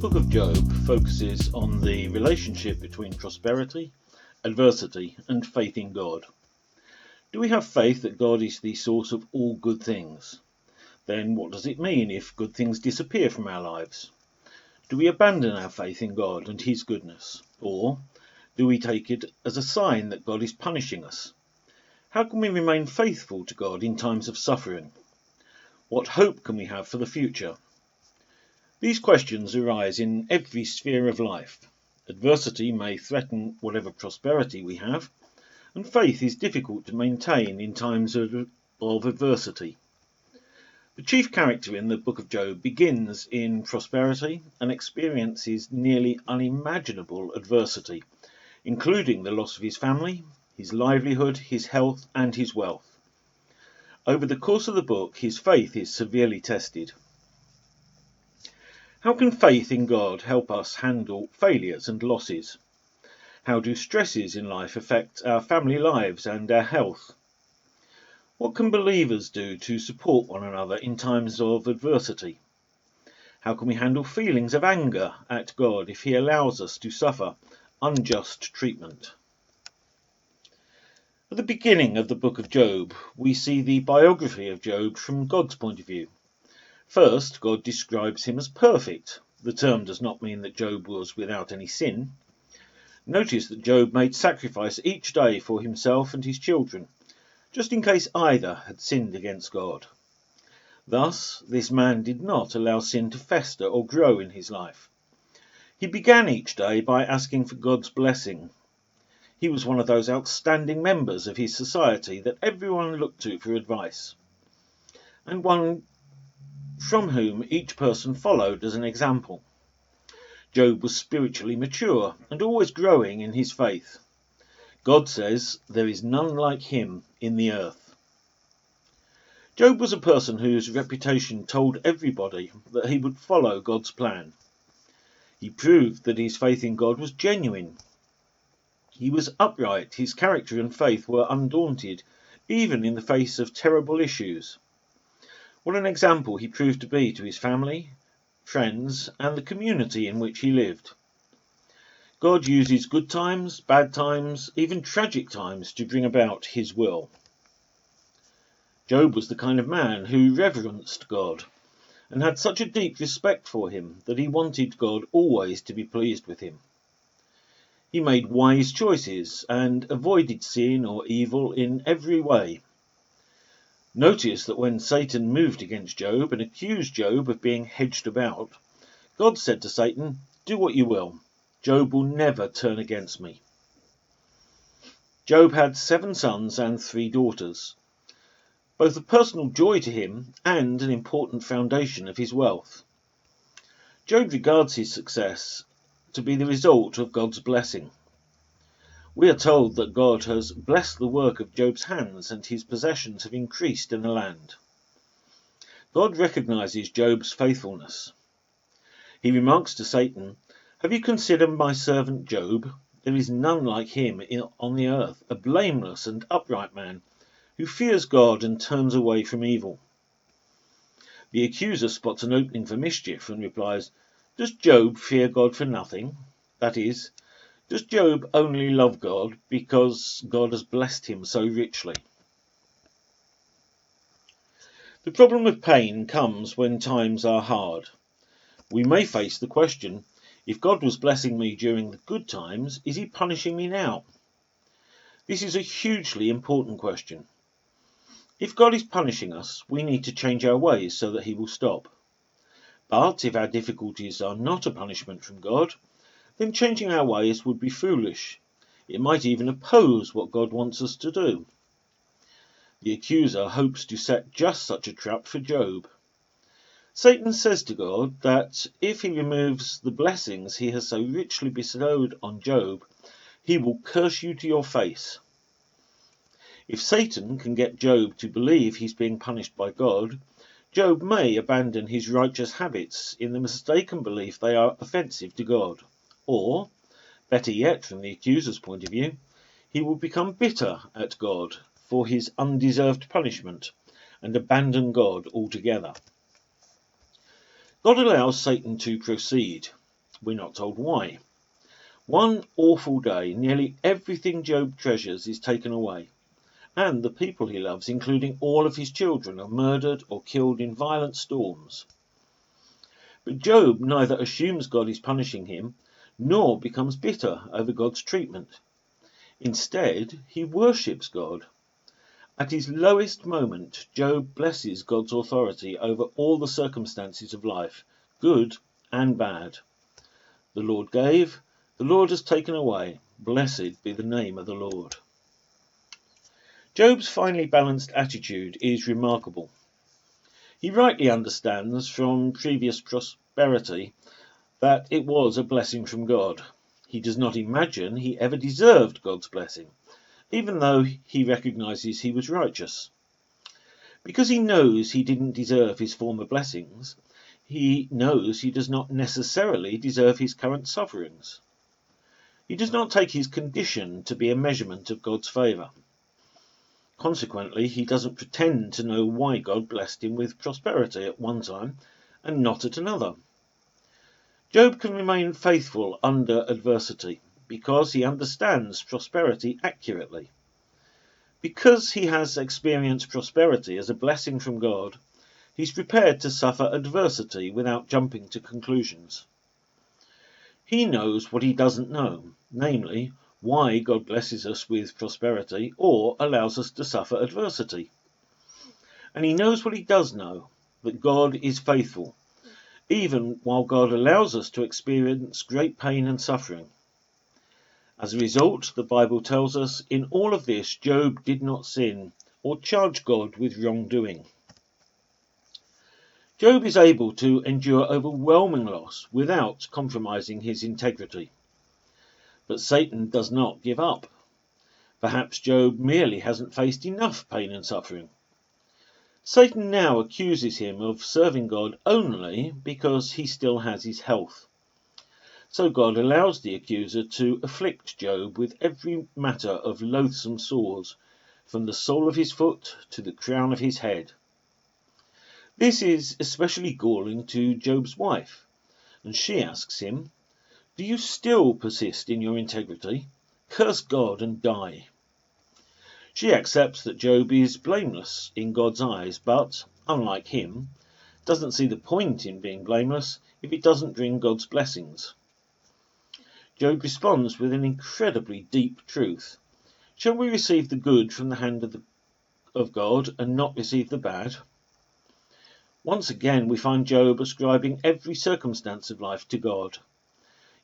book of Job focuses on the relationship between prosperity, adversity, and faith in God. Do we have faith that God is the source of all good things? Then what does it mean if good things disappear from our lives? Do we abandon our faith in God and His goodness? Or do we take it as a sign that God is punishing us? How can we remain faithful to God in times of suffering? What hope can we have for the future? These questions arise in every sphere of life. Adversity may threaten whatever prosperity we have, and faith is difficult to maintain in times of adversity. The chief character in the book of Job begins in prosperity and experiences nearly unimaginable adversity, including the loss of his family, his livelihood, his health, and his wealth. Over the course of the book, his faith is severely tested. How can faith in God help us handle failures and losses? How do stresses in life affect our family lives and our health? What can believers do to support one another in times of adversity? How can we handle feelings of anger at God if He allows us to suffer unjust treatment? At the beginning of the book of Job, we see the biography of Job from God's point of view. First, God describes him as perfect. The term does not mean that Job was without any sin. Notice that Job made sacrifice each day for himself and his children, just in case either had sinned against God. Thus, this man did not allow sin to fester or grow in his life. He began each day by asking for God's blessing. He was one of those outstanding members of his society that everyone looked to for advice, and one from whom each person followed as an example. Job was spiritually mature and always growing in his faith. God says, "There is none like him in the earth." Job was a person whose reputation told everybody that he would follow God's plan. He proved that his faith in God was genuine. He was upright, his character and faith were undaunted, even in the face of terrible issues. What an example he proved to be to his family, friends, and the community in which he lived. God uses good times, bad times, even tragic times to bring about His will. Job was the kind of man who reverenced God and had such a deep respect for Him that he wanted God always to be pleased with him. He made wise choices and avoided sin or evil in every way. Notice that when Satan moved against Job and accused Job of being hedged about, God said to Satan, "Do what you will. Job will never turn against me." Job had 7 sons and 3 daughters, both a personal joy to him and an important foundation of his wealth. Job regards his success to be the result of God's blessing. We are told that God has blessed the work of Job's hands and his possessions have increased in the land. God recognizes Job's faithfulness. He remarks to Satan, "Have you considered my servant Job? There is none like him on the earth, a blameless and upright man, who fears God and turns away from evil." The accuser spots an opening for mischief and replies, "Does Job fear God for nothing? That is, does Job only love God because God has blessed him so richly?" The problem of pain comes when times are hard. We may face the question, if God was blessing me during the good times, is He punishing me now? This is a hugely important question. If God is punishing us, we need to change our ways so that He will stop. But if our difficulties are not a punishment from God, then changing our ways would be foolish. It might even oppose what God wants us to do. The accuser hopes to set just such a trap for Job. Satan says to God that if He removes the blessings He has so richly bestowed on Job, He will curse you to your face. If Satan can get Job to believe he's being punished by God, Job may abandon his righteous habits in the mistaken belief they are offensive to God. Or, better yet from the accuser's point of view, he will become bitter at God for his undeserved punishment and abandon God altogether. God allows Satan to proceed. We're not told why. One awful day, nearly everything Job treasures is taken away, and the people he loves, including all of his children, are murdered or killed in violent storms. But Job neither assumes God is punishing him, nor becomes bitter over God's treatment. Instead, he worships God. At his lowest moment, Job blesses God's authority over all the circumstances of life, good and bad. The Lord gave, the Lord has taken away. Blessed be the name of the Lord. Job's finely balanced attitude is remarkable. He rightly understands from previous prosperity that it was a blessing from God. He does not imagine he ever deserved God's blessing, even though he recognizes he was righteous. Because he knows he didn't deserve his former blessings, he knows he does not necessarily deserve his current sufferings. He does not take his condition to be a measurement of God's favour. Consequently, he doesn't pretend to know why God blessed him with prosperity at one time and not at another. Job can remain faithful under adversity because he understands prosperity accurately. Because he has experienced prosperity as a blessing from God, he's prepared to suffer adversity without jumping to conclusions. He knows what he doesn't know, namely, why God blesses us with prosperity or allows us to suffer adversity. And he knows what he does know, that God is faithful, even while God allows us to experience great pain and suffering. As a result, the Bible tells us, in all of this, Job did not sin or charge God with wrongdoing. Job is able to endure overwhelming loss without compromising his integrity. But Satan does not give up. Perhaps Job merely hasn't faced enough pain and suffering. Satan now accuses him of serving God only because he still has his health. So God allows the accuser to afflict Job with every matter of loathsome sores, from the sole of his foot to the crown of his head. This is especially galling to Job's wife, and she asks him, "Do you still persist in your integrity? Curse God and die." She accepts that Job is blameless in God's eyes, but, unlike him, doesn't see the point in being blameless if it doesn't bring God's blessings. Job responds with an incredibly deep truth. Shall we receive the good from the hand of God and not receive the bad? Once again we find Job ascribing every circumstance of life to God.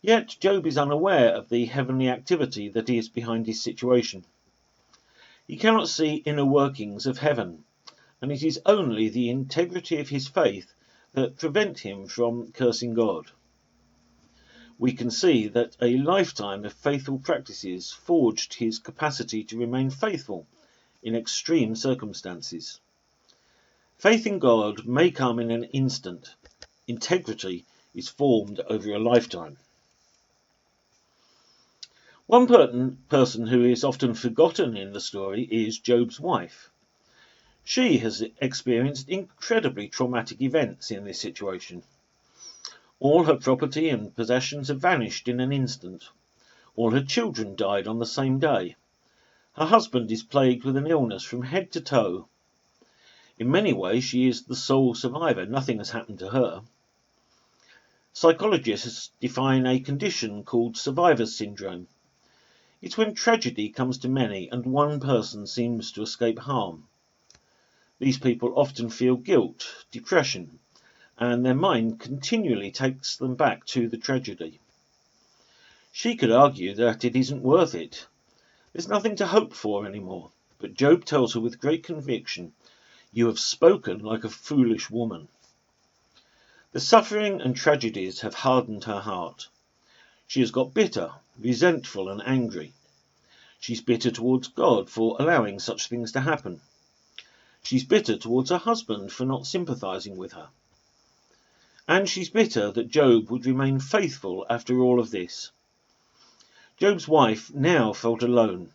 Yet Job is unaware of the heavenly activity that is behind his situation. He cannot see inner workings of heaven, and it is only the integrity of his faith that prevent him from cursing God. We can see that a lifetime of faithful practices forged his capacity to remain faithful in extreme circumstances. Faith in God may come in an instant. Integrity is formed over a lifetime. One person who is often forgotten in the story is Job's wife. She has experienced incredibly traumatic events in this situation. All her property and possessions have vanished in an instant. All her children died on the same day. Her husband is plagued with an illness from head to toe. In many ways, she is the sole survivor. Nothing has happened to her. Psychologists define a condition called survivor's syndrome. It's when tragedy comes to many and one person seems to escape harm. These people often feel guilt, depression, and their mind continually takes them back to the tragedy. She could argue that it isn't worth it. There's nothing to hope for anymore. But Job tells her with great conviction, "You have spoken like a foolish woman." The suffering and tragedies have hardened her heart. She has got bitter, resentful and angry. She's bitter towards God for allowing such things to happen. She's bitter towards her husband for not sympathizing with her. And she's bitter that Job would remain faithful after all of this. Job's wife now felt alone.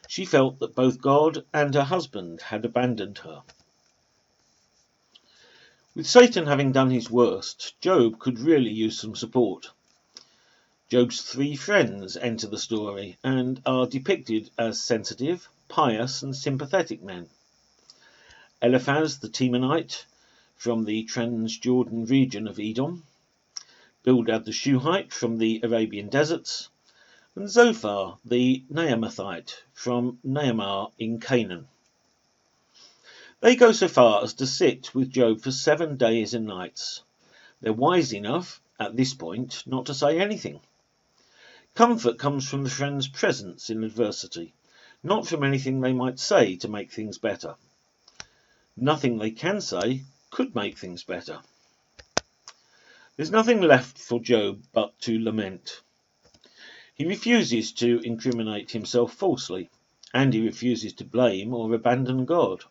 She felt that both God and her husband had abandoned her. With Satan having done his worst, Job could really use some support. Job's three friends enter the story and are depicted as sensitive, pious and sympathetic men. Eliphaz the Temanite from the Transjordan region of Edom, Bildad the Shuhite from the Arabian deserts, and Zophar the Naamathite from Naamah in Canaan. They go so far as to sit with Job for 7 days and nights. They're wise enough, at this point, not to say anything. Comfort comes from the friends' presence in adversity, not from anything they might say to make things better. Nothing they can say could make things better. There's nothing left for Job but to lament. He refuses to incriminate himself falsely, and he refuses to blame or abandon God.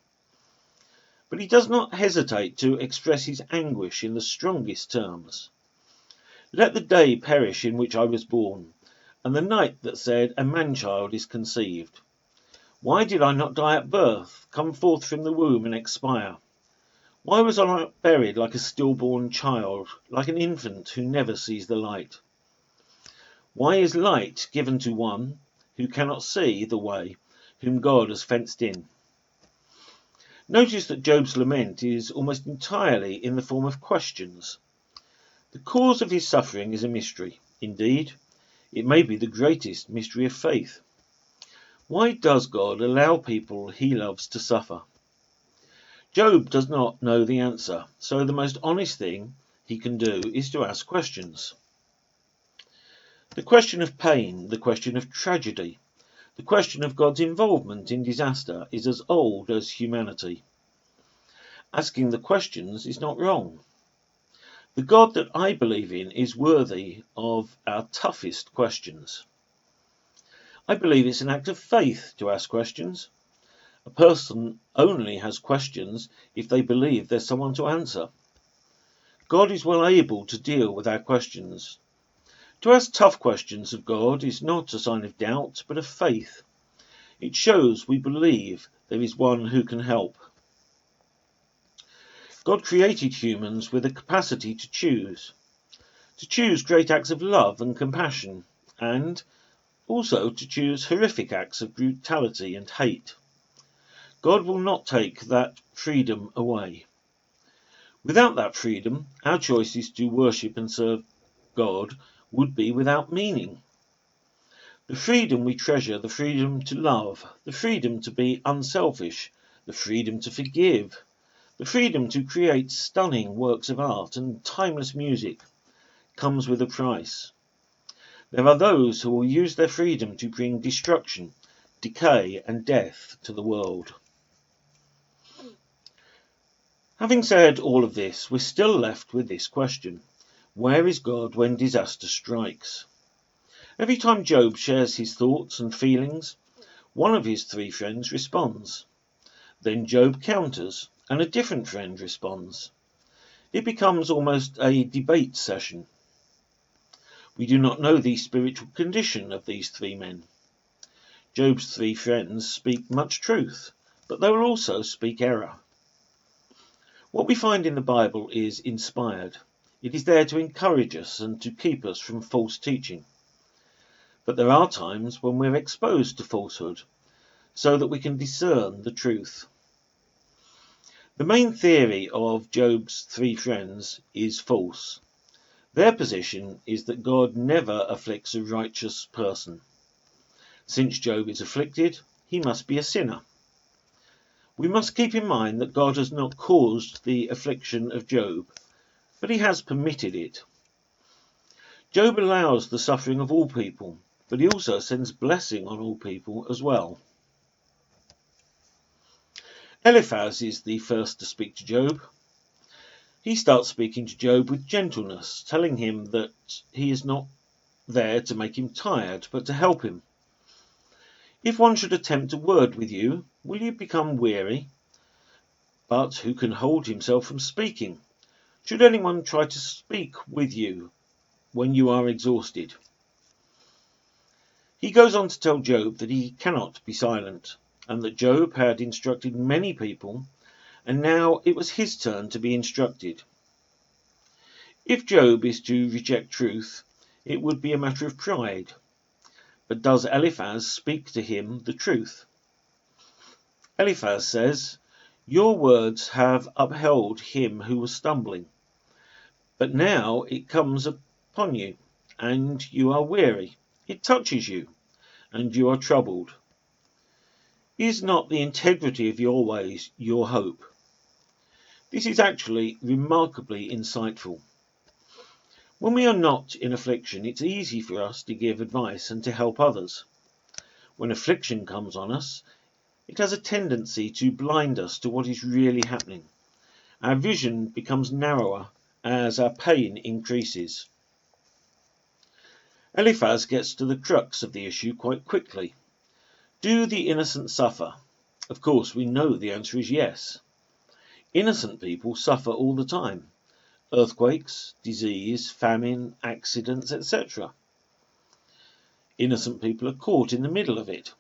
But he does not hesitate to express his anguish in the strongest terms. Let the day perish in which I was born, and the night that said, a man-child is conceived. Why did I not die at birth, come forth from the womb and expire? Why was I not buried like a stillborn child, like an infant who never sees the light? Why is light given to one who cannot see the way, whom God has fenced in? Notice that Job's lament is almost entirely in the form of questions. The cause of his suffering is a mystery. Indeed, it may be the greatest mystery of faith. Why does God allow people he loves to suffer? Job does not know the answer, so the most honest thing he can do is to ask questions. The question of pain, the question of tragedy, the question of God's involvement in disaster is as old as humanity. Asking the questions is not wrong. The God that I believe in is worthy of our toughest questions. I believe it's an act of faith to ask questions. A person only has questions if they believe there's someone to answer. God is well able to deal with our questions. To ask tough questions of God is not a sign of doubt, but of faith. It shows we believe there is one who can help. God created humans with a capacity to choose great acts of love and compassion, and also to choose horrific acts of brutality and hate. God will not take that freedom away. Without that freedom, our choices to worship and serve God would be without meaning. The freedom we treasure, the freedom to love, the freedom to be unselfish, the freedom to forgive, the freedom to create stunning works of art and timeless music, comes with a price. There are those who will use their freedom to bring destruction, decay and death to the world. Having said all of this, we're still left with this question. Where is God when disaster strikes? Every time Job shares his thoughts and feelings, one of his three friends responds. Then Job counters, and a different friend responds. It becomes almost a debate session. We do not know the spiritual condition of these three men. Job's three friends speak much truth, but they will also speak error. What we find in the Bible is inspired. It is there to encourage us and to keep us from false teaching. But there are times when we're exposed to falsehood, so that we can discern the truth. The main theory of Job's three friends is false. Their position is that God never afflicts a righteous person. Since Job is afflicted, he must be a sinner. We must keep in mind that God has not caused the affliction of Job, but he has permitted it. Job allows the suffering of all people, but he also sends blessing on all people as well. Eliphaz is the first to speak to Job. He starts speaking to Job with gentleness, telling him that he is not there to make him tired, but to help him. If one should attempt a word with you, will you become weary? But who can hold himself from speaking? Should anyone try to speak with you when you are exhausted? He goes on to tell Job that he cannot be silent, and that Job had instructed many people, and now it was his turn to be instructed. If Job is to reject truth, it would be a matter of pride. But does Eliphaz speak to him the truth? Eliphaz says, "Your words have upheld him who was stumbling, but now it comes upon you, and you are weary. It touches you, and you are troubled. Is not the integrity of your ways your hope?" This is actually remarkably insightful. When we are not in affliction, it's easy for us to give advice and to help others. When affliction comes on us, it has a tendency to blind us to what is really happening. Our vision becomes narrower as our pain increases. Eliphaz gets to the crux of the issue quite quickly. Do the innocent suffer? Of course, we know the answer is yes. Innocent people suffer all the time. Earthquakes, disease, famine, accidents, etc. Innocent people are caught in the middle of it.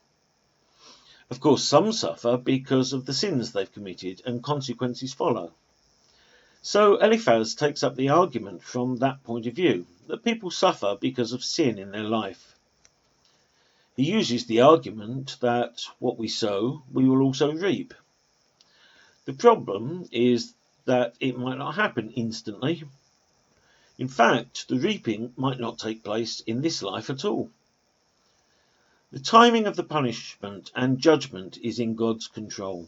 Of course, some suffer because of the sins they've committed, and consequences follow. So Eliphaz takes up the argument from that point of view, that people suffer because of sin in their life. He uses the argument that what we sow, we will also reap. The problem is that it might not happen instantly. In fact, the reaping might not take place in this life at all. The timing of the punishment and judgment is in God's control.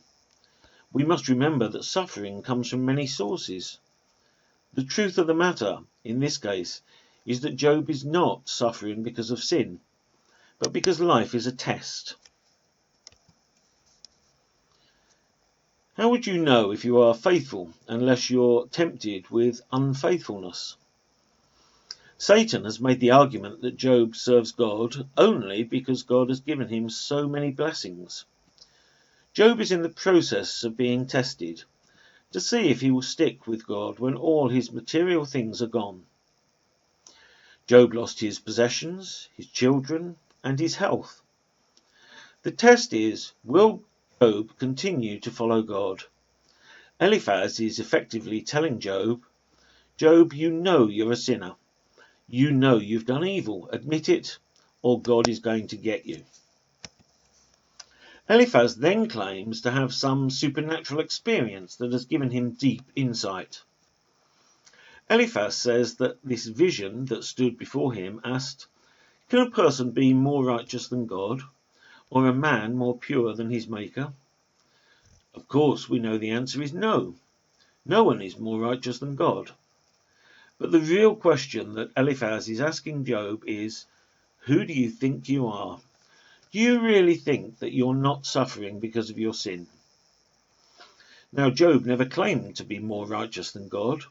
We must remember that suffering comes from many sources. The truth of the matter, in this case, is that Job is not suffering because of sin, but because life is a test. How would you know if you are faithful unless you're tempted with unfaithfulness? Satan has made the argument that Job serves God only because God has given him so many blessings. Job is in the process of being tested to see if he will stick with God when all his material things are gone. Job lost his possessions, his children, and his health. The test is, will Job continue to follow God? Eliphaz is effectively telling Job, you know you're a sinner. You know you've done evil. Admit it, or God is going to get you. Eliphaz then claims to have some supernatural experience that has given him deep insight. Eliphaz says that this vision that stood before him asked, can a person be more righteous than God, or a man more pure than his maker? Of course, we know the answer is no. No one is more righteous than God. But the real question that Eliphaz is asking Job is, who do you think you are? Do you really think that you're not suffering because of your sin? Now, Job never claimed to be more righteous than God.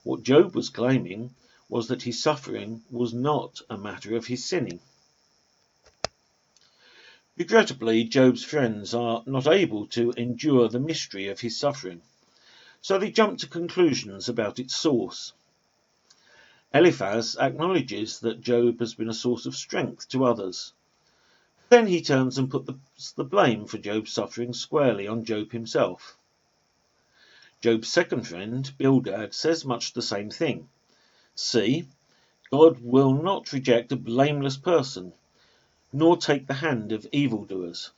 What Job was claiming was that his suffering was not a matter of his sinning. Regrettably, Job's friends are not able to endure the mystery of his suffering, so they jump to conclusions about its source. Eliphaz acknowledges that Job has been a source of strength to others. Then he turns and puts the blame for Job's suffering squarely on Job himself. Job's second friend, Bildad, says much the same thing. See, God will not reject a blameless person, nor take the hand of evildoers.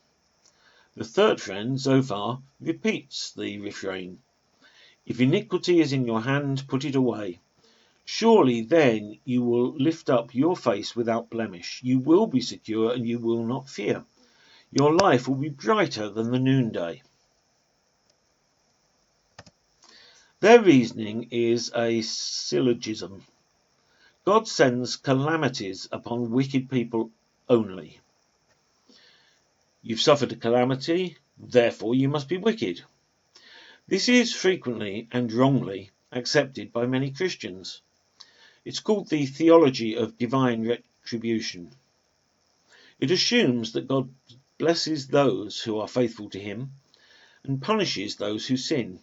The third friend, Zophar, repeats the refrain. If iniquity is in your hand, put it away. Surely then you will lift up your face without blemish. You will be secure and you will not fear. Your life will be brighter than the noonday. Their reasoning is a syllogism. God sends calamities upon wicked people only. You've suffered a calamity, therefore you must be wicked. This is frequently and wrongly accepted by many Christians. It's called the theology of divine retribution. It assumes that God blesses those who are faithful to him and punishes those who sin.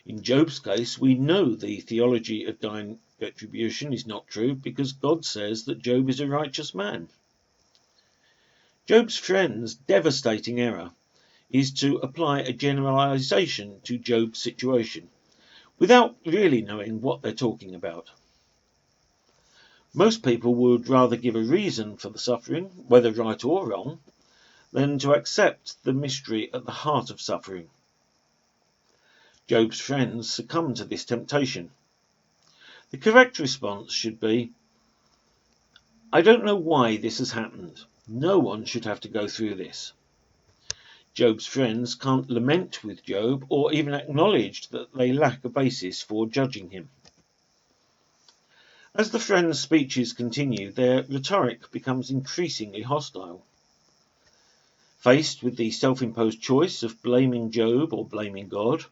In Job's case, we know the theology of divine retribution is not true because God says that Job is a righteous man. Job's friend's devastating error is to apply a generalization to Job's situation without really knowing what they're talking about. Most people would rather give a reason for the suffering, whether right or wrong, than to accept the mystery at the heart of suffering. Job's friends succumbed to this temptation. The correct response should be, I don't know why this has happened. No one should have to go through this. Job's friends can't lament with Job or even acknowledge that they lack a basis for judging him. As the friends' speeches continue, their rhetoric becomes increasingly hostile. Faced with the self-imposed choice of blaming Job or blaming God,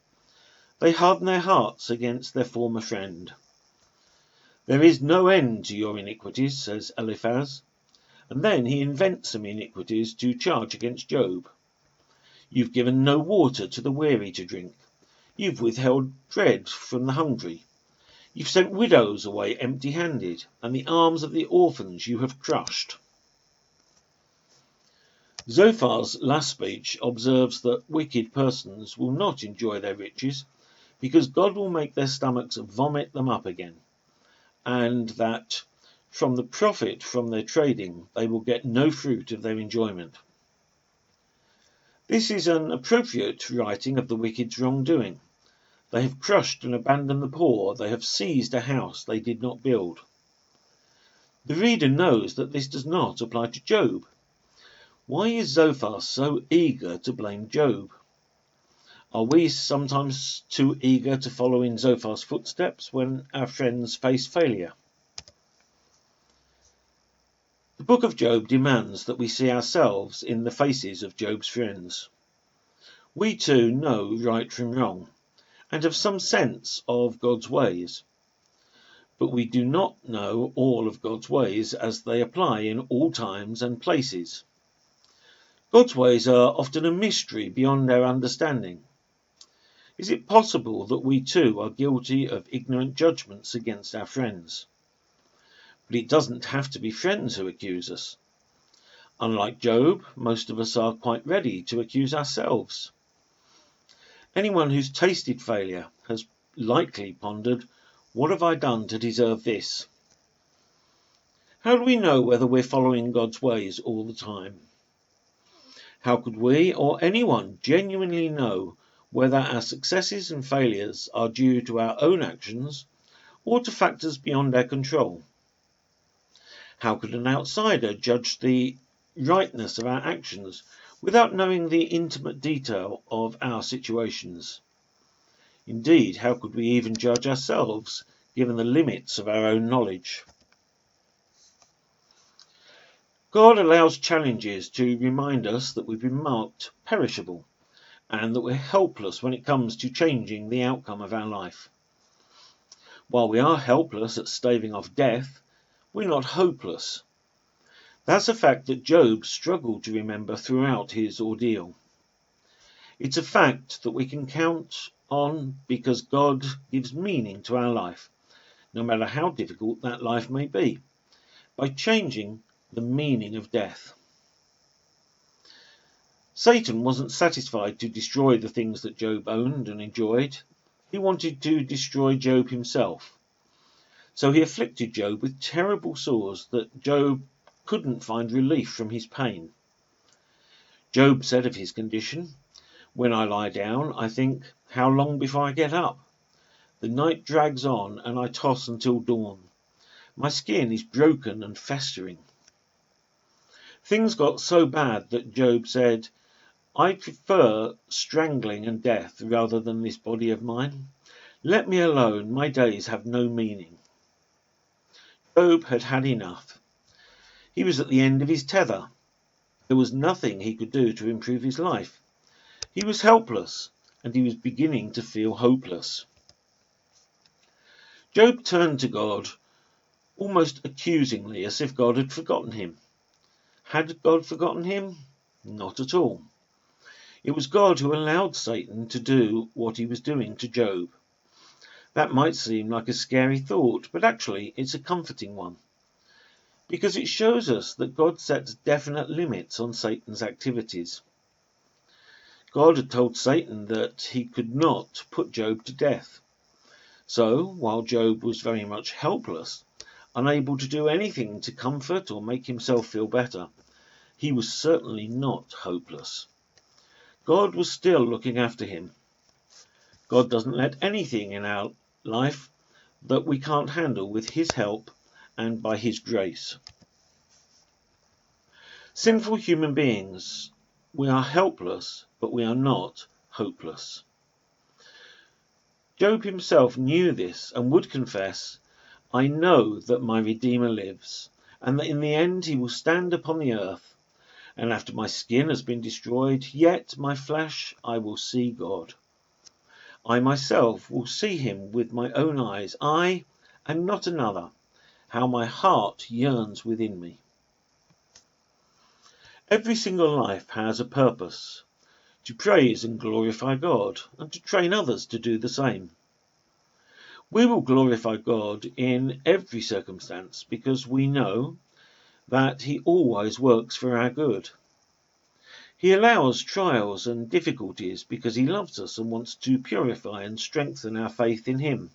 they harden their hearts against their former friend. There is no end to your iniquities, says Eliphaz, and then he invents some iniquities to charge against Job. You've given no water to the weary to drink. You've withheld bread from the hungry. You've sent widows away empty-handed, and the arms of the orphans you have crushed. Zophar's last speech observes that wicked persons will not enjoy their riches, because God will make their stomachs vomit them up again, and that from the profit from their trading they will get no fruit of their enjoyment. This is an appropriate writing of the wicked's wrongdoing. They have crushed and abandoned the poor. They have seized a house they did not build. The reader knows that this does not apply to Job. Why is Zophar so eager to blame Job? Are we sometimes too eager to follow in Zophar's footsteps when our friends face failure? The book of Job demands that we see ourselves in the faces of Job's friends. We too know right from wrong, and have some sense of God's ways. But we do not know all of God's ways as they apply in all times and places. God's ways are often a mystery beyond our understanding. Is it possible that we too are guilty of ignorant judgments against our friends? But it doesn't have to be friends who accuse us. Unlike Job, most of us are quite ready to accuse ourselves. Anyone who's tasted failure has likely pondered, what have I done to deserve this? How do we know whether we're following God's ways all the time? How could we or anyone genuinely know whether our successes and failures are due to our own actions or to factors beyond our control? How could an outsider judge the rightness of our actions without knowing the intimate detail of our situations? Indeed, how could we even judge ourselves, given the limits of our own knowledge? God allows challenges to remind us that we've been marked perishable, and that we're helpless when it comes to changing the outcome of our life. While we are helpless at staving off death, we're not hopeless. That's a fact that Job struggled to remember throughout his ordeal. It's a fact that we can count on because God gives meaning to our life, no matter how difficult that life may be, by changing the meaning of death. Satan wasn't satisfied to destroy the things that Job owned and enjoyed. He wanted to destroy Job himself. So he afflicted Job with terrible sores that Job couldn't find relief from his pain. Job said of his condition, when I lie down, I think, how long before I get up? The night drags on and I toss until dawn. My skin is broken and festering. Things got so bad that Job said, I prefer strangling and death rather than this body of mine. Let me alone, my days have no meaning. Job had had enough. He was at the end of his tether. There was nothing he could do to improve his life. He was helpless, and he was beginning to feel hopeless. Job turned to God almost accusingly, as if God had forgotten him. Had God forgotten him? Not at all. It was God who allowed Satan to do what he was doing to Job. That might seem like a scary thought, but actually it's a comforting one, because it shows us that God sets definite limits on Satan's activities. God had told Satan that he could not put Job to death. So, while Job was very much helpless, unable to do anything to comfort or make himself feel better, he was certainly not hopeless. God was still looking after him. God doesn't let anything in our life that we can't handle with his help and by his grace. Sinful human beings, we are helpless, but we are not hopeless. Job himself knew this and would confess, "I know that my Redeemer lives, and that in the end he will stand upon the earth. And after my skin has been destroyed, yet my flesh I will see God. I myself will see him with my own eyes, I and not another. How my heart yearns within me." Every single life has a purpose: to praise and glorify God, and to train others to do the same. We will glorify God in every circumstance because we know that he always works for our good. He allows trials and difficulties because he loves us and wants to purify and strengthen our faith in him.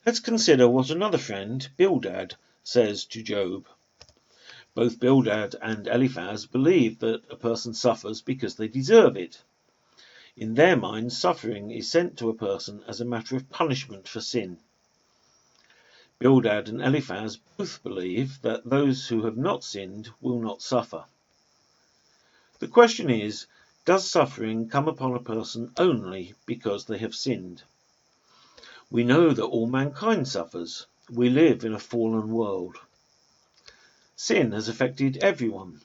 Let's consider what another friend, Bildad, says to Job. Both Bildad and Eliphaz believe that a person suffers because they deserve it. In their minds, suffering is sent to a person as a matter of punishment for sin. Bildad and Eliphaz both believe that those who have not sinned will not suffer. The question is, does suffering come upon a person only because they have sinned? We know that all mankind suffers. We live in a fallen world. Sin has affected everyone.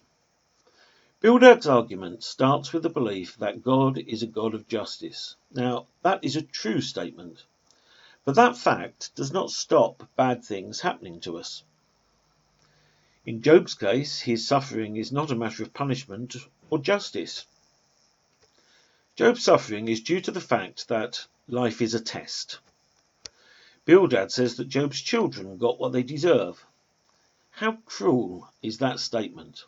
Bildad's argument starts with the belief that God is a God of justice. Now, that is a true statement, but that fact does not stop bad things happening to us. In Job's case, his suffering is not a matter of punishment or justice. Job's suffering is due to the fact that life is a test. Bildad says that Job's children got what they deserve. How cruel is that statement?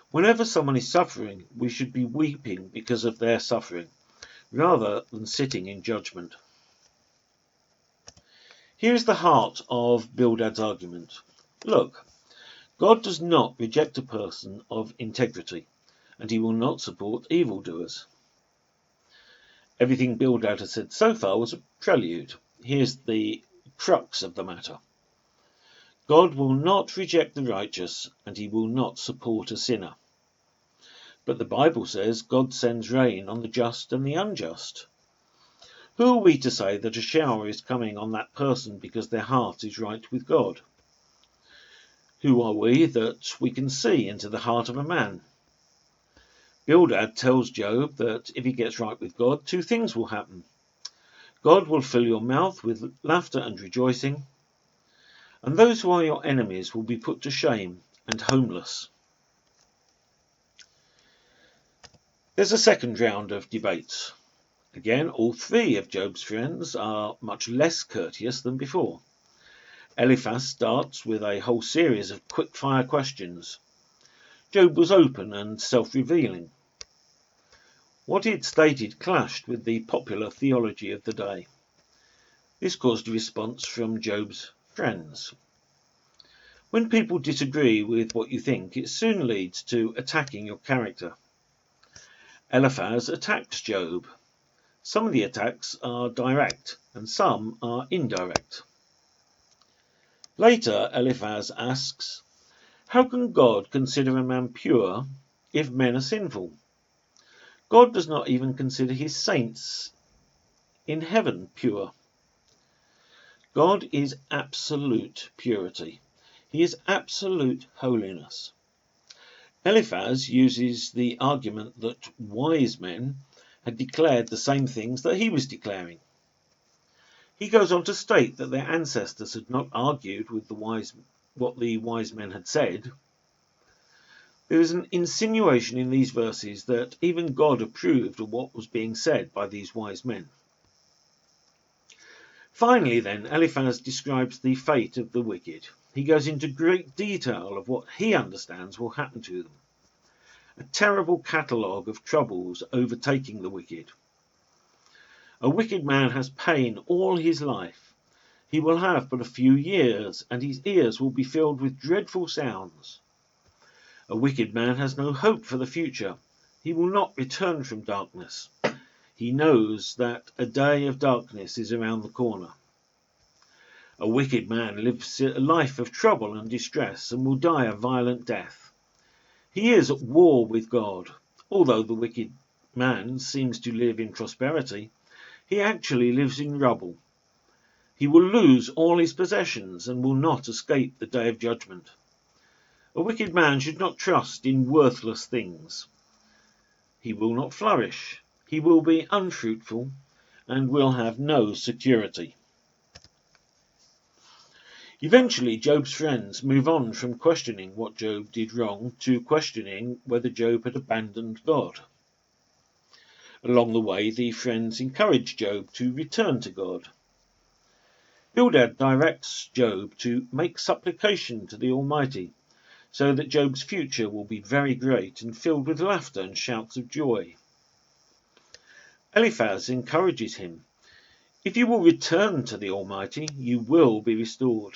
Whenever someone is suffering, we should be weeping because of their suffering, rather than sitting in judgment. Here is the heart of Bildad's argument. Look, God does not reject a person of integrity, and he will not support evildoers. Everything Bildad has said so far was a prelude. Here's the crux of the matter. God will not reject the righteous, and he will not support a sinner. But the Bible says God sends rain on the just and the unjust. Who are we to say that a shower is coming on that person because their heart is right with God? Who are we that we can see into the heart of a man? Bildad tells Job that if he gets right with God, two things will happen. God will fill your mouth with laughter and rejoicing, and those who are your enemies will be put to shame and homeless. There's a second round of debates. Again, all three of Job's friends are much less courteous than before. Eliphaz starts with a whole series of quick-fire questions. Job was open and self-revealing. What he had stated clashed with the popular theology of the day. This caused a response from Job's friends. When people disagree with what you think, it soon leads to attacking your character. Eliphaz attacked Job. Some of the attacks are direct and some are indirect. Later, Eliphaz asks, how can God consider a man pure if men are sinful? God does not even consider his saints in heaven pure. God is absolute purity. He is absolute holiness. Eliphaz uses the argument that wise men had declared the same things that he was declaring. He goes on to state that their ancestors had not argued with what the wise men had said. There is an insinuation in these verses that even God approved of what was being said by these wise men. Finally, then, Eliphaz describes the fate of the wicked. He goes into great detail of what he understands will happen to them. A terrible catalogue of troubles overtaking the wicked. A wicked man has pain all his life. He will have but a few years, and his ears will be filled with dreadful sounds. A wicked man has no hope for the future. He will not return from darkness. He knows that a day of darkness is around the corner. A wicked man lives a life of trouble and distress, and will die a violent death. He is at war with God. Although the wicked man seems to live in prosperity, he actually lives in rubble. He will lose all his possessions and will not escape the day of judgment. A wicked man should not trust in worthless things. He will not flourish. He will be unfruitful and will have no security. Eventually, Job's friends move on from questioning what Job did wrong to questioning whether Job had abandoned God. Along the way, the friends encourage Job to return to God. Bildad directs Job to make supplication to the Almighty, so that Job's future will be very great and filled with laughter and shouts of joy. Eliphaz encourages him. If you will return to the Almighty, you will be restored.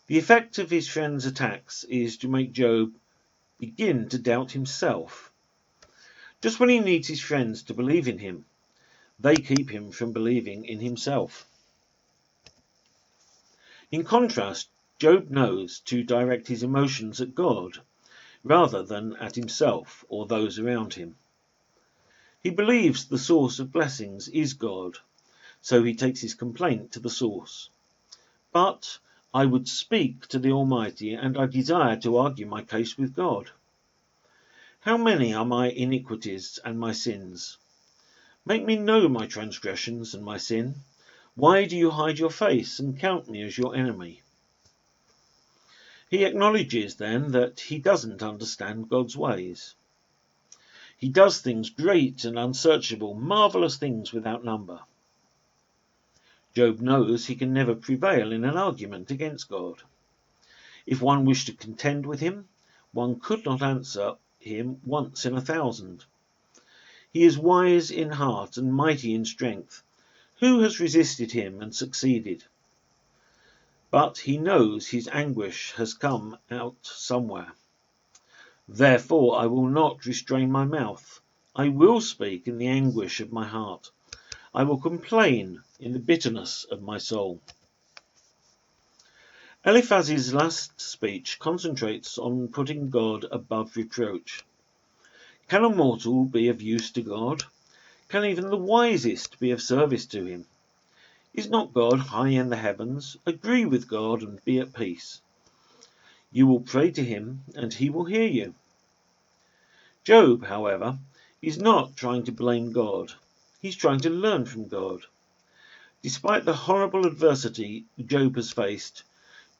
The effect of his friends' attacks is to make Job begin to doubt himself. Just when he needs his friends to believe in him, they keep him from believing in himself. In contrast, Job knows to direct his emotions at God rather than at himself or those around him. He believes the source of blessings is God, so he takes his complaint to the source. But I would speak to the Almighty, and I desire to argue my case with God. How many are my iniquities and my sins? Make me know my transgressions and my sin. Why do you hide your face and count me as your enemy? He acknowledges then that he doesn't understand God's ways. He does things great and unsearchable, marvellous things without number. Job knows he can never prevail in an argument against God. If one wished to contend with him, one could not answer him once in 1,000. He is wise in heart and mighty in strength. Who has resisted him and succeeded? But he knows his anguish has come out somewhere. Therefore I will not restrain my mouth. I will speak in the anguish of my heart. I will complain in the bitterness of my soul. Eliphaz's last speech concentrates on putting God above reproach. Can a mortal be of use to God? Can even the wisest be of service to him? Is not God high in the heavens? Agree with God and be at peace. You will pray to him, and he will hear you. Job, however, is not trying to blame God. He's trying to learn from God. Despite the horrible adversity Job has faced,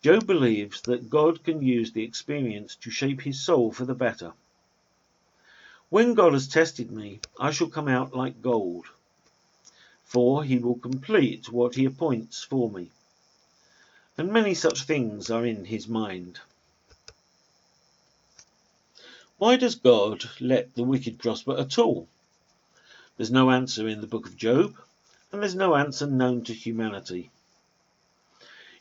Job believes that God can use the experience to shape his soul for the better. When God has tested me, I shall come out like gold, for he will complete what he appoints for me. And many such things are in his mind. Why does God let the wicked prosper at all? There's no answer in the book of Job, and there's no answer known to humanity.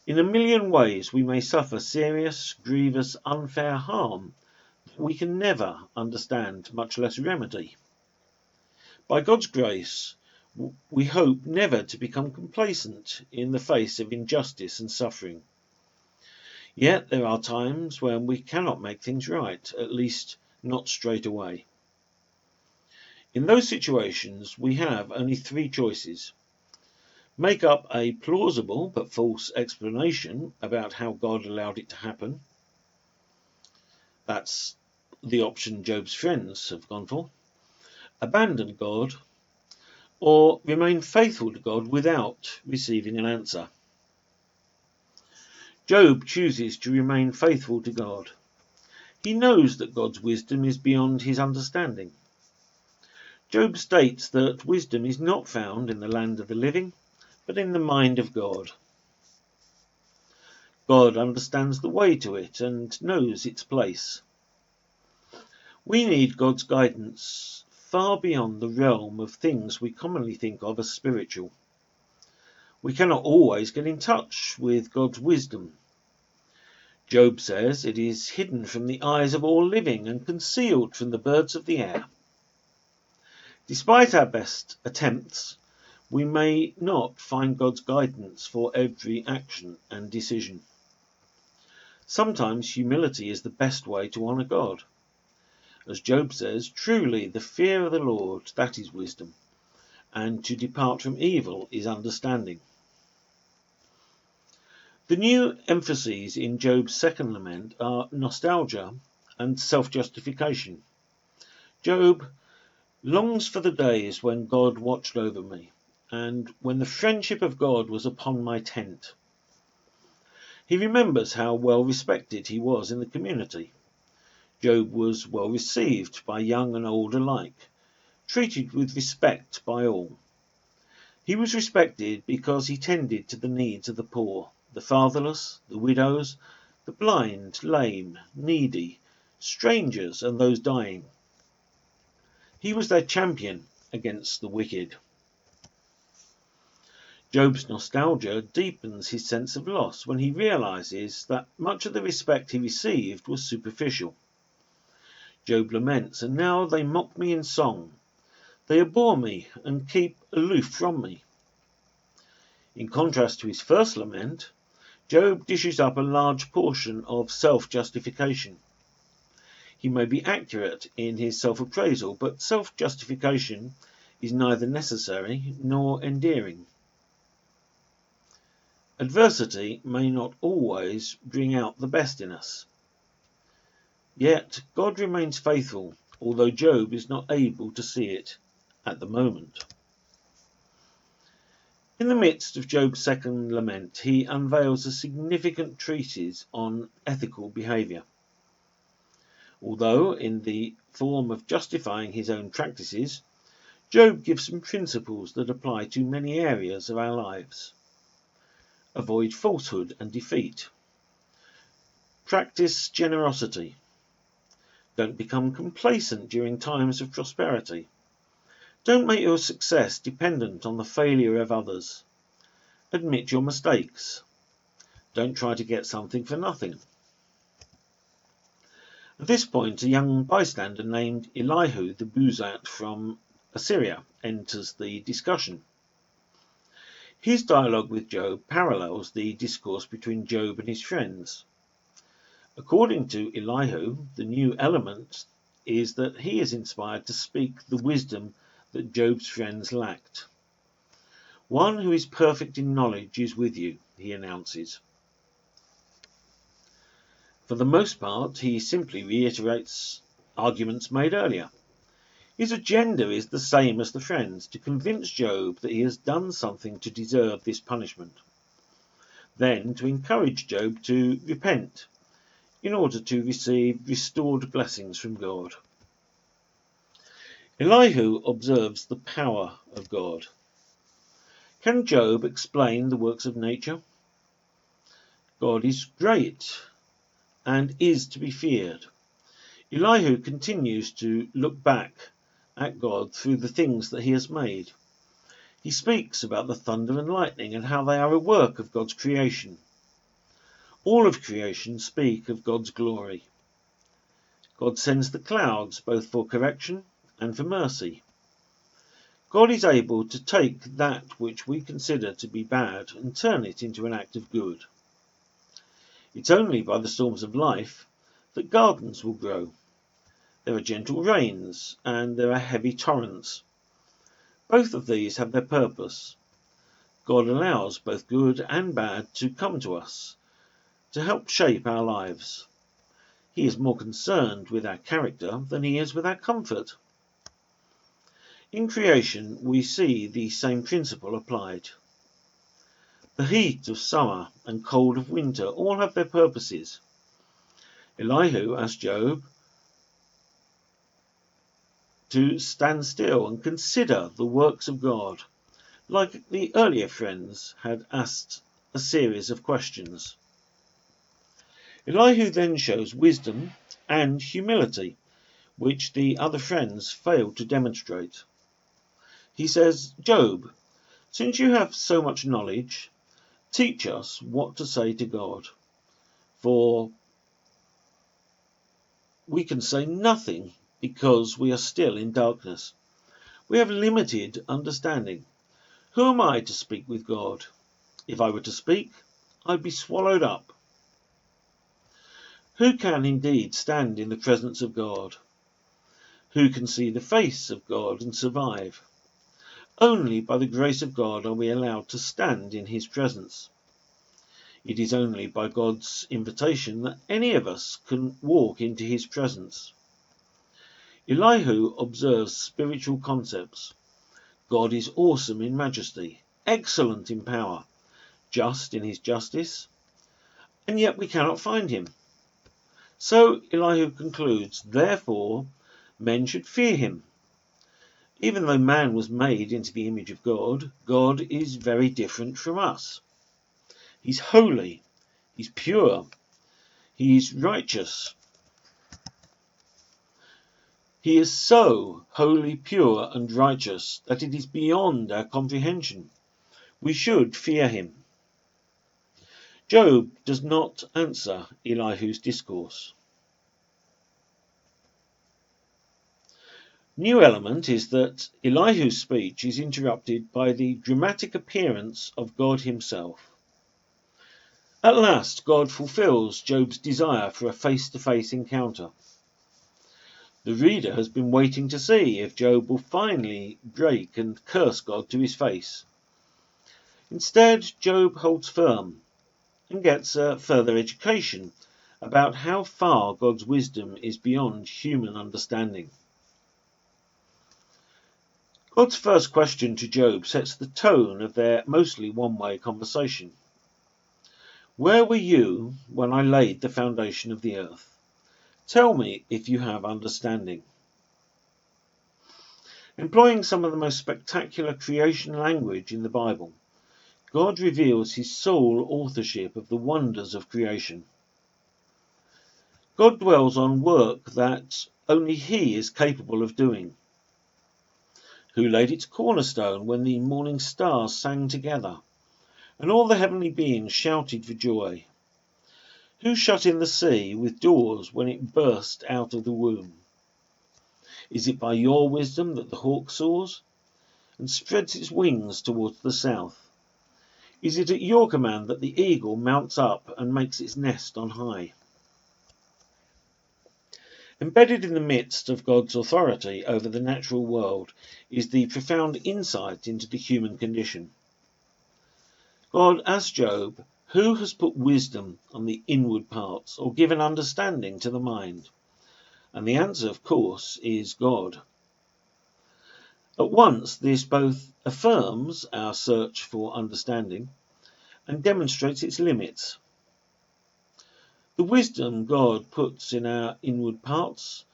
In a million ways we may suffer serious, grievous, unfair harm that we can never understand, much less remedy. By God's grace, we hope never to become complacent in the face of injustice and suffering. Yet there are times when we cannot make things right, at least not straight away. In those situations, we have only three choices. Make up a plausible but false explanation about how God allowed it to happen. That's the option Job's friends have gone for. Abandon God, or remain faithful to God without receiving an answer. Job chooses to remain faithful to God. He knows that God's wisdom is beyond his understanding. Job states that wisdom is not found in the land of the living, but in the mind of God. God understands the way to it and knows its place. We need God's guidance far beyond the realm of things we commonly think of as spiritual. We cannot always get in touch with God's wisdom. Job says it is hidden from the eyes of all living and concealed from the birds of the air. Despite our best attempts, we may not find God's guidance for every action and decision. Sometimes humility is the best way to honour God. As Job says, truly the fear of the Lord, that is wisdom, and to depart from evil is understanding. The new emphases in Job's second lament are nostalgia and self-justification. Job longs for the days when God watched over me, and when the friendship of God was upon my tent. He remembers how well respected he was in the community. Job was well received by young and old alike, treated with respect by all. He was respected because he tended to the needs of the poor, the fatherless, the widows, the blind, lame, needy, strangers, and those dying. He was their champion against the wicked. Job's nostalgia deepens his sense of loss when he realizes that much of the respect he received was superficial. Job laments, and now they mock me in song. They abhor me and keep aloof from me. In contrast to his first lament, Job dishes up a large portion of self-justification. He may be accurate in his self-appraisal, but self-justification is neither necessary nor endearing. Adversity may not always bring out the best in us. Yet God remains faithful, although Job is not able to see it at the moment. In the midst of Job's second lament, he unveils a significant treatise on ethical behaviour. Although in the form of justifying his own practices, Job gives some principles that apply to many areas of our lives. Avoid falsehood and defeat. Practice generosity. Don't become complacent during times of prosperity. Don't make your success dependent on the failure of others. Admit your mistakes. Don't try to get something for nothing. At this point, a young bystander named Elihu the Buzite from Assyria enters the discussion. His dialogue with Job parallels the discourse between Job and his friends. According to Elihu, the new element is that he is inspired to speak the wisdom that Job's friends lacked. One who is perfect in knowledge is with you, he announces. For the most part, he simply reiterates arguments made earlier. His agenda is the same as the friends, to convince Job that he has done something to deserve this punishment. Then to encourage Job to repent, in order to receive restored blessings from God. Elihu observes the power of God. Can Job explain the works of nature? God is great and is to be feared. Elihu continues to look back at God through the things that he has made. He speaks about the thunder and lightning and how they are a work of God's creation. All of creation speak of God's glory. God sends the clouds both for correction and for mercy. God is able to take that which we consider to be bad and turn it into an act of good. It's only by the storms of life that gardens will grow. There are gentle rains and there are heavy torrents. Both of these have their purpose. God allows both good and bad to come to us, to help shape our lives. He is more concerned with our character than he is with our comfort. In creation, we see the same principle applied. The heat of summer and cold of winter all have their purposes. Elihu asked Job to stand still and consider the works of God, like the earlier friends had asked a series of questions. Elihu then shows wisdom and humility, which the other friends failed to demonstrate. He says, Job, Since you have so much knowledge, teach us what to say to God, for we can say nothing because we are still in darkness. We have limited understanding. Who am I to speak with God? If I were to speak, I'd be swallowed up. Who can indeed stand in the presence of God? Who can see the face of God and survive? Only by the grace of God are we allowed to stand in his presence. It is only by God's invitation that any of us can walk into his presence. Elihu observes spiritual concepts. God is awesome in majesty, excellent in power, just in his justice, and yet we cannot find him. So Elihu concludes, therefore, men should fear him. Even though man was made into the image of God, God is very different from us. He's holy, he's pure, he is righteous. He is so holy, pure, and righteous that it is beyond our comprehension. We should fear him. Job does not answer Elihu's discourse. New element is that Elihu's speech is interrupted by the dramatic appearance of God himself. At last, God fulfills Job's desire for a face-to-face encounter. The reader has been waiting to see if Job will finally break and curse God to his face. Instead, Job holds firm and gets a further education about how far God's wisdom is beyond human understanding. God's first question to Job sets the tone of their mostly one-way conversation. Where were you when I laid the foundation of the earth? Tell me if you have understanding. Employing some of the most spectacular creation language in the Bible, God reveals his sole authorship of the wonders of creation. God dwells on work that only he is capable of doing. Who laid its cornerstone when the morning stars sang together, and all the heavenly beings shouted for joy? Who shut in the sea with doors when it burst out of the womb? Is it by your wisdom that the hawk soars and spreads its wings towards the south? Is it at your command that the eagle mounts up and makes its nest on high? Embedded in the midst of God's authority over the natural world is the profound insight into the human condition. God asked Job, who has put wisdom on the inward parts or given understanding to the mind? And the answer, of course, is God. At once, this both affirms our search for understanding and demonstrates its limits. The wisdom God puts in our inward parts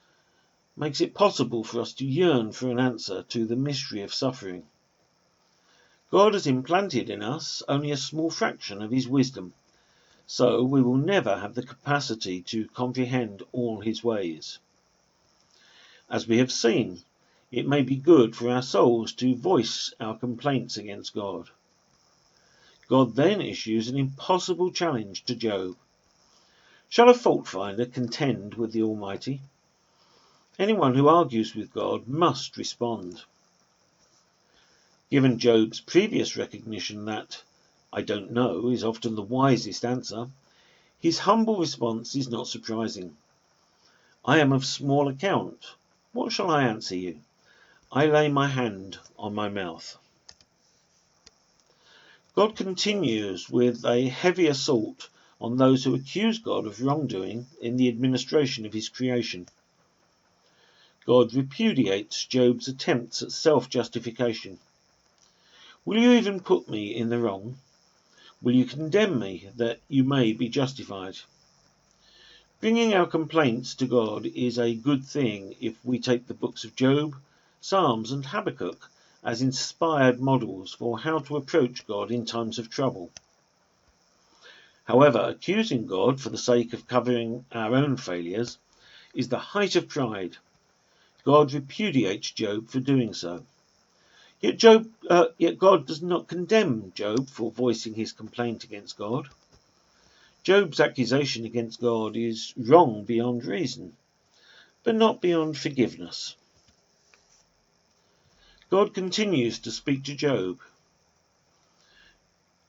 makes it possible for us to yearn for an answer to the mystery of suffering. God has implanted in us only a small fraction of his wisdom, so we will never have the capacity to comprehend all his ways. As we have seen, it may be good for our souls to voice our complaints against God. God then issues an impossible challenge to Job. Shall a fault finder contend with the Almighty? Anyone who argues with God must respond. Given Job's previous recognition that "I don't know" is often the wisest answer, his humble response is not surprising. I am of small account. What shall I answer you? I lay my hand on my mouth. God continues with a heavy assault on those who accuse God of wrongdoing in the administration of his creation. God repudiates Job's attempts at self-justification. Will you even put me in the wrong? Will you condemn me that you may be justified? Bringing our complaints to God is a good thing if we take the books of Job, Psalms, and Habakkuk as inspired models for how to approach God in times of trouble. However, accusing God for the sake of covering our own failures is the height of pride. God repudiates Job for doing so. Yet God does not condemn Job for voicing his complaint against God. Job's accusation against God is wrong beyond reason, but not beyond forgiveness. God continues to speak to Job.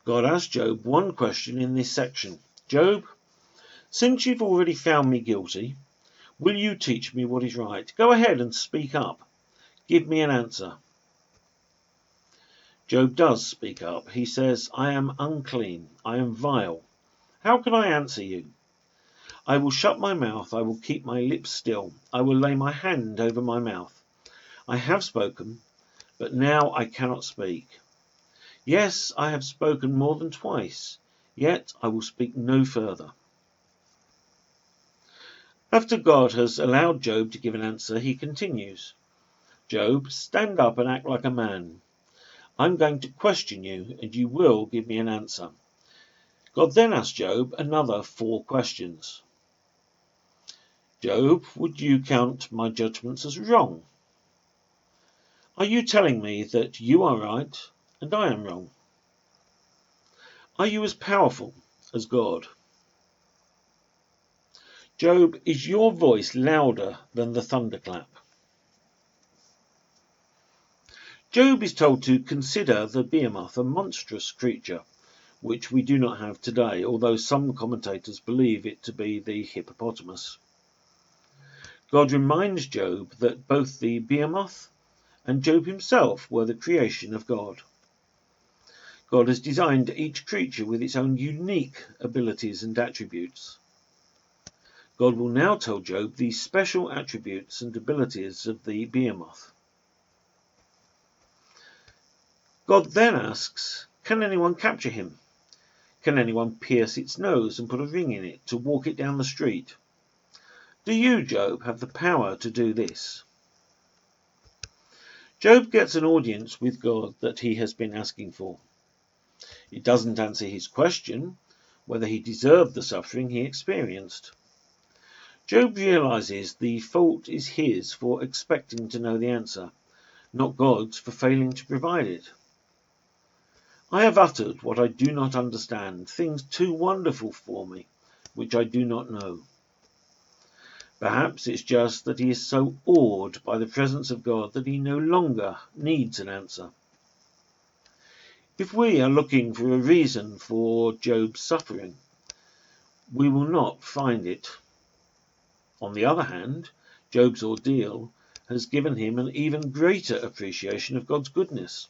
God asked Job one question in this section. Job, since you've already found me guilty, will you teach me what is right? Go ahead and speak up. Give me an answer. Job does speak up. He says, I am unclean. I am vile. How can I answer you? I will shut my mouth. I will keep my lips still. I will lay my hand over my mouth. I have spoken, but now I cannot speak. Yes, I have spoken more than twice, yet I will speak no further. After God has allowed Job to give an answer, he continues, Job, stand up and act like a man. I'm going to question you, and you will give me an answer. God then asked Job another 4 questions. Job, would you count my judgments as wrong? Are you telling me that you are right and I am wrong? Are you as powerful as God? Job, is your voice louder than the thunderclap? Job is told to consider the behemoth a monstrous creature, which we do not have today, although some commentators believe it to be the hippopotamus. God reminds Job that both the behemoth and Job himself were the creation of God. God has designed each creature with its own unique abilities and attributes. God will now tell Job the special attributes and abilities of the behemoth. God then asks, can anyone capture him? Can anyone pierce its nose and put a ring in it to walk it down the street? Do you, Job, have the power to do this? Job gets an audience with God that he has been asking for. It doesn't answer his question, whether he deserved the suffering he experienced. Job realizes the fault is his for expecting to know the answer, not God's for failing to provide it. I have uttered what I do not understand, things too wonderful for me, which I do not know. Perhaps it's just that he is so awed by the presence of God that he no longer needs an answer. If we are looking for a reason for Job's suffering, we will not find it. On the other hand, Job's ordeal has given him an even greater appreciation of God's goodness.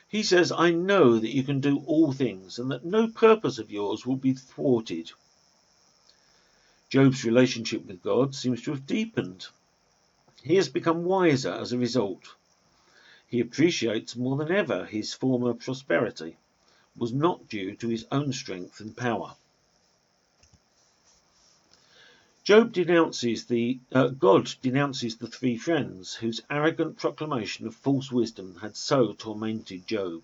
He says, I know that you can do all things and that no purpose of yours will be thwarted. Job's relationship with God seems to have deepened. He has become wiser as a result. He appreciates more than ever his former prosperity was not due to his own strength and power. God denounces the 3 friends whose arrogant proclamation of false wisdom had so tormented Job.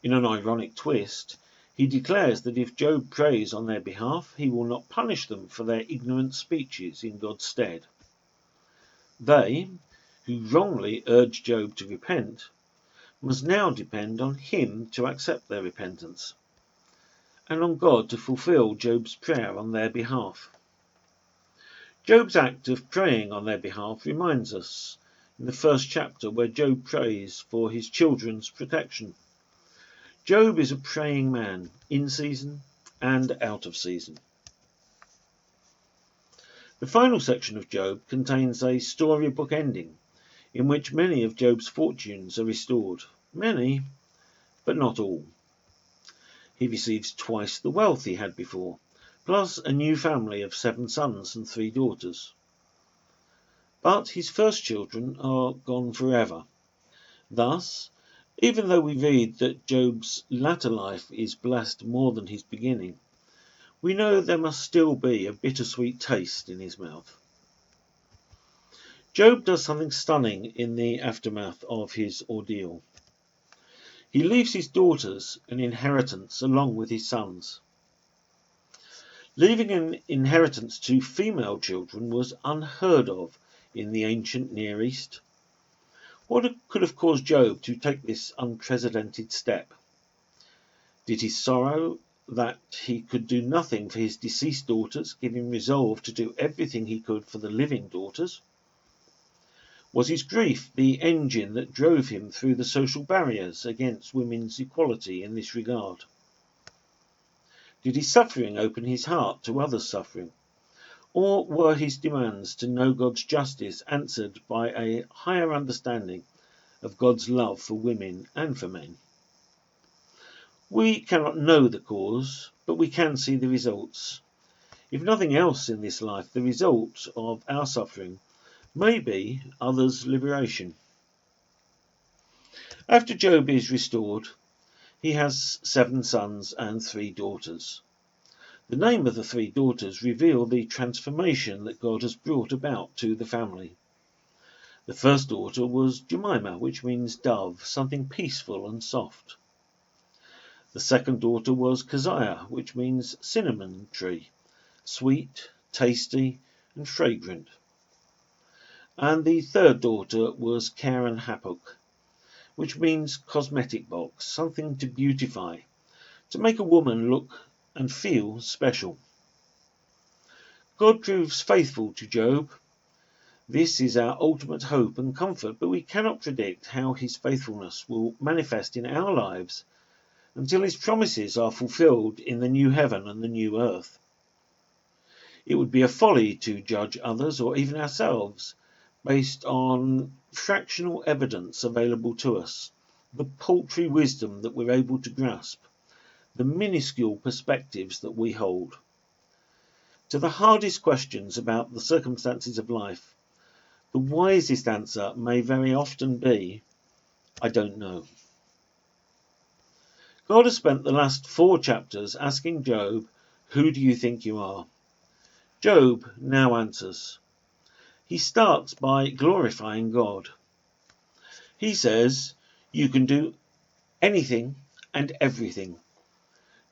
In an ironic twist, he declares that if Job prays on their behalf, he will not punish them for their ignorant speeches in God's stead. They, who wrongly urged Job to repent, must now depend on him to accept their repentance, and on God to fulfill Job's prayer on their behalf. Job's act of praying on their behalf reminds us in the 1st chapter where Job prays for his children's protection. Job is a praying man, in season and out of season. The final section of Job contains a storybook ending in which many of Job's fortunes are restored. Many, but not all. He receives twice the wealth he had before, plus a new family of 7 sons and 3 daughters. But his first children are gone forever. Thus, even though we read that Job's latter life is blessed more than his beginning, we know there must still be a bittersweet taste in his mouth. Job does something stunning in the aftermath of his ordeal. He leaves his daughters an inheritance along with his sons. Leaving an inheritance to female children was unheard of in the ancient Near East. What could have caused Job to take this unprecedented step? Did his sorrow that he could do nothing for his deceased daughters give him resolve to do everything he could for the living daughters? Was his grief the engine that drove him through the social barriers against women's equality in this regard? Did his suffering open his heart to others' suffering? Or were his demands to know God's justice answered by a higher understanding of God's love for women and for men? We cannot know the cause, but we can see the results. If nothing else in this life, the result of our suffering may be others' liberation. After Job is restored, he has 7 sons and 3 daughters. The name of the 3 daughters reveal the transformation that God has brought about to the family. The first daughter was Jemima, which means dove, something peaceful and soft. The second daughter was Keziah, which means cinnamon tree, sweet, tasty, and fragrant. And the third daughter was Karen Hapuk, which means cosmetic box, something to beautify, to make a woman look and feel special. God proves faithful to Job. This is our ultimate hope and comfort, but we cannot predict how his faithfulness will manifest in our lives until his promises are fulfilled in the new heaven and the new earth. It would be a folly to judge others or even ourselves based on fractional evidence available to us, the paltry wisdom that we're able to grasp, the minuscule perspectives that we hold. To the hardest questions about the circumstances of life, the wisest answer may very often be, I don't know. God has spent the last 4 chapters asking Job, who do you think you are? Job now answers. He starts by glorifying God. He says, you can do anything and everything.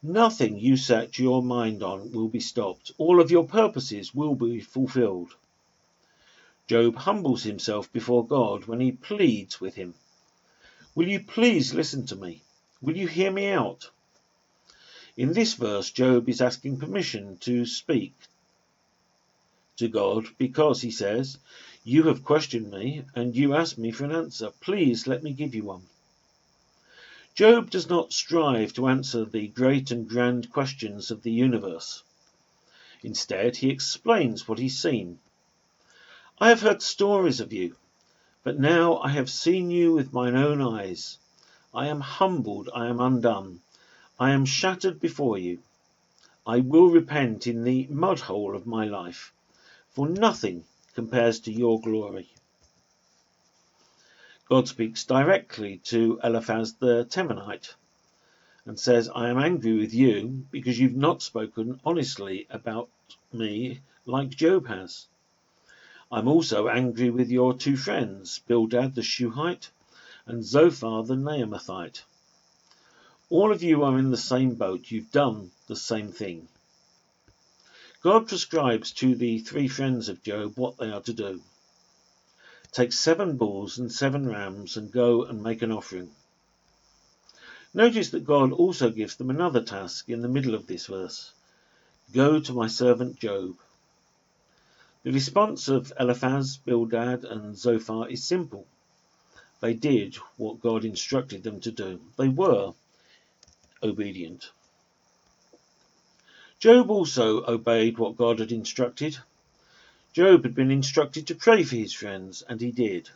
Nothing you set your mind on will be stopped. All of your purposes will be fulfilled. Job humbles himself before God when he pleads with him. Will you please listen to me? Will you hear me out? In this verse, Job is asking permission to speak to God because he says, you have questioned me and you asked me for an answer. Please let me give you one. Job does not strive to answer the great and grand questions of the universe. Instead, he explains what he's seen. I have heard stories of you, but now I have seen you with mine own eyes. I am humbled, I am undone. I am shattered before you. I will repent in the mud hole of my life, for nothing compares to your glory. God speaks directly to Eliphaz the Temanite and says, I am angry with you because you've not spoken honestly about me like Job has. I'm also angry with your 2 friends, Bildad the Shuhite and Zophar the Naamathite. All of you are in the same boat. You've done the same thing. God prescribes to the 3 friends of Job what they are to do. Take 7 bulls and 7 rams and go and make an offering. Notice that God also gives them another task in the middle of this verse. Go to my servant Job. The response of Eliphaz, Bildad and Zophar is simple. They did what God instructed them to do. They were obedient. Job also obeyed what God had instructed. Job had been instructed to pray for his friends, and he did.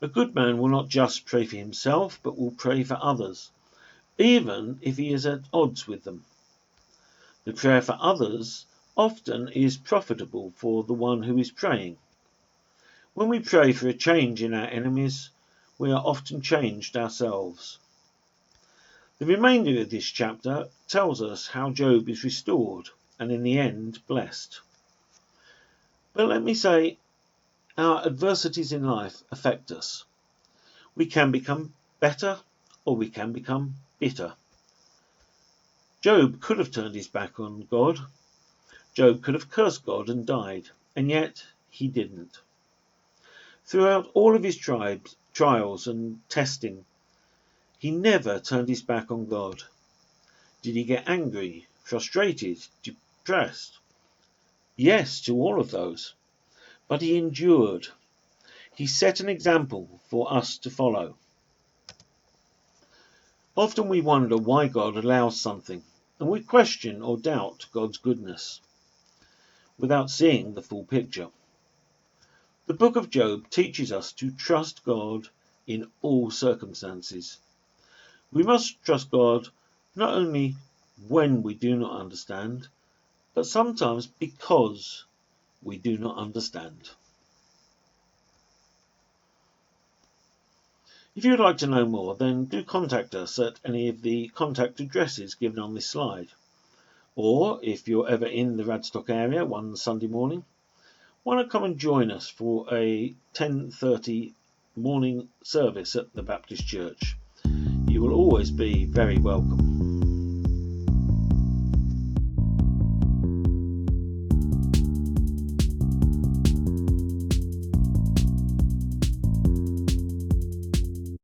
A good man will not just pray for himself, but will pray for others, even if he is at odds with them. The prayer for others often is profitable for the one who is praying. When we pray for a change in our enemies, we are often changed ourselves. The remainder of this chapter tells us how Job is restored and in the end blessed. But let me say, our adversities in life affect us. We can become better or we can become bitter. Job could have turned his back on God. Job could have cursed God and died, and yet he didn't. Throughout all of his tribes trials and testing, he never turned his back on God. Did he get angry, frustrated, depressed? Yes, to all of those. But he endured. He set an example for us to follow. Often we wonder why God allows something, and we question or doubt God's goodness without seeing the full picture. The book of Job teaches us to trust God in all circumstances. We must trust God not only when we do not understand, but sometimes because we do not understand. If you would like to know more, then do contact us at any of the contact addresses given on this slide. Or if you're ever in the Radstock area one Sunday morning, why not come and join us for a 10:30 morning service at the Baptist Church? You will always be very welcome.